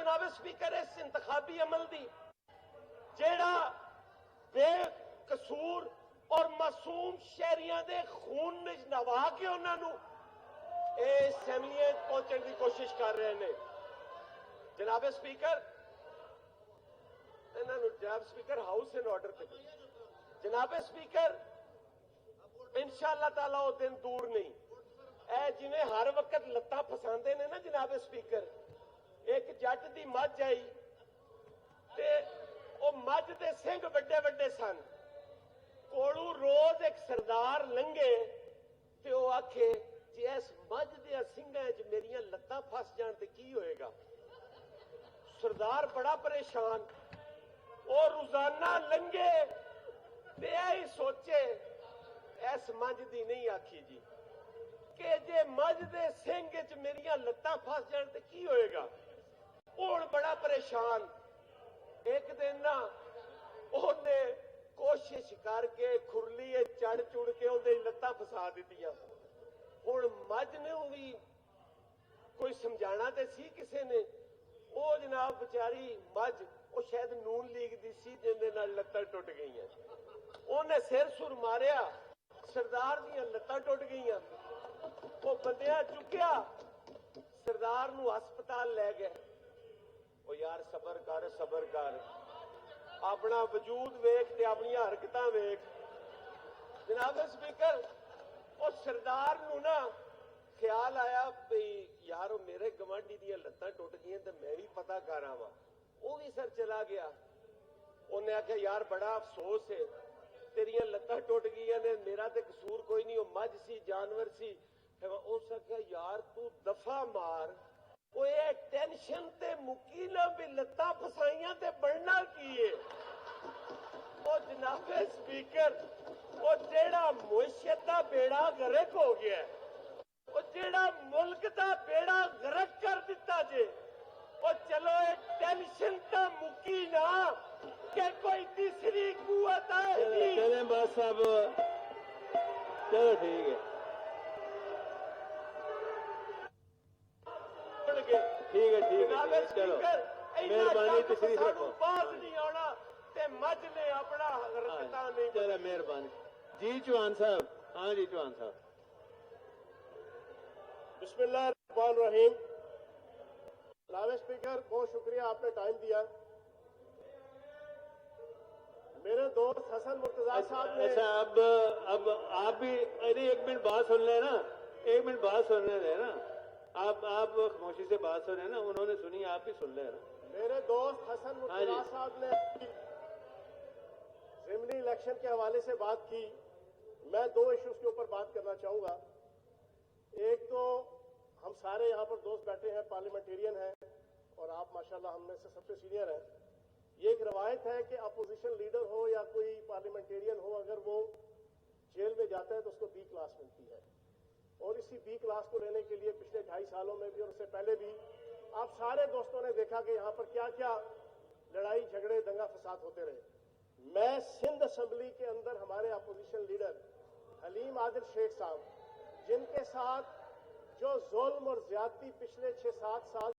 جناب سپیکر اس انتخابی عمل دی جیڑا بے قصور اور معصوم شہریاں دے خون وچ نوا کے انہاں نوں اسمبلی پہنچنے کی کوشش کر رہے ہیں. جناب سپیکر جناب سپیکر ہاؤس ان آرڈر پہ جناب سپیکر انشاءاللہ تعالی وہ دن دور نہیں اے جویں ہر وقت لتاں پھساندے نے نا جناب سپیکر. ایک جٹ دی مجھ آئی تے او مجھ دے سنگ بڑے بڑے سن کولو روز ایک سردار لنگے تے او آکھے جی اس مجھ دے سنگاں وچ میریاں لتاں پھس جان تے کی ہوئے گا. سردار بڑا پریشان او روزانہ لنگے تے ہی سوچے اس مجھ دی نہیں آکھی جی کہ جے مجھ دے سنگ وچ میریاں لتاں پھس جان تے کی ہوئے گا. ہن بڑا پریشان ایک دن نا اونے کوشش کر کے کھرلی چڑھ چڑھ کے اندر لتاں پھسا دتیاں. ہن مجھ نے بھی کوئی سمجھانا تے سی کسے نے او جناب بچاری مجھ او شاید نون لیگ دی سی جن دے نال لتاں ٹوٹ گئیاں. اونے سر سر ماریا سردار دیاں لتاں ٹوٹ گئیاں. وہ بندیاں چکیا سردار نو ہسپتال لے گئے. او یار صبر کر اپنا وجود ویکھ تے اپنی حرکتاں ویکھ. جناب سپیکر او سردار نو نا خیال آیا بھئی یار میرے گوانڈی دیا لتاں ٹوٹ گئی تے میں بھی پتہ کر آواں. وہ بھی سر چلا گیا. انہیں آخیا یار بڑا افسوس ہے تیریاں لتاں ٹوٹ گئی نے میرا تے قصور کوئی نہیں وہ مجھ سی جانور سی. اس آخیا یار تو دفعہ مار وہ ٹینشن تے مکی نہ بھی لتاں پھسائیاں تے بڑھنا کی ہے. وہ جناب سپیکر وہ جیڑا معیشت دا بیڑا غرق ہو گیا ہے وہ جیڑا ملک دا بیڑا غرق کر دیتا جے وہ چلو ٹینشن تا مکی نہ کہ کوئی تیسری قوت آئے گی. چلیں بس صاحب چلو ٹھیک ہے چلو مہربانی تشریف رکھو. باز نہیں آنا تے مجھ نے اپنا حرکتاں نہیں. چلو مہربانی. جی چوہان صاحب. ہاں جی چوہان صاحب. بسم اللہ الرحمن الرحیم. جناب اسپیکر بہت شکریہ آپ نے ٹائم دیا. میرے دوست حسن مرتضیٰ صاحب نے اچھا اب آپ بھی ایک منٹ بات سن لیں نا. ایک منٹ بات سننے دیں نا. آپ خاموشی سے بات سنیں نا. انہوں نے سنی آپ بھی سن لیں نا. میرے دوست حسن مرتضیٰ صاحب نے ضمنی الیکشن کے حوالے سے بات کی. میں دو ایشوز کے اوپر بات کرنا چاہوں گا. ایک تو ہم سارے یہاں پر دوست بیٹھے ہیں پارلیمنٹیرین ہیں اور آپ ماشاءاللہ ہم میں سے سب سے سینئر ہیں. یہ ایک روایت ہے کہ اپوزیشن لیڈر ہو یا کوئی پارلیمنٹیرین ہو اگر وہ جیل میں جاتا ہے تو اس کو بی کلاس ملتی ہے. اور اسی بی کلاس کو لینے کے لیے پچھلے 2.5 سالوں میں بھی اور اس سے پہلے بھی آپ سارے دوستوں نے دیکھا کہ یہاں پر کیا کیا لڑائی جھگڑے دنگا فساد ہوتے رہے. میں سندھ اسمبلی کے اندر ہمارے اپوزیشن لیڈر حلیم عادل شیخ صاحب جن کے ساتھ جو ظلم اور زیادتی پچھلے 6-7 سال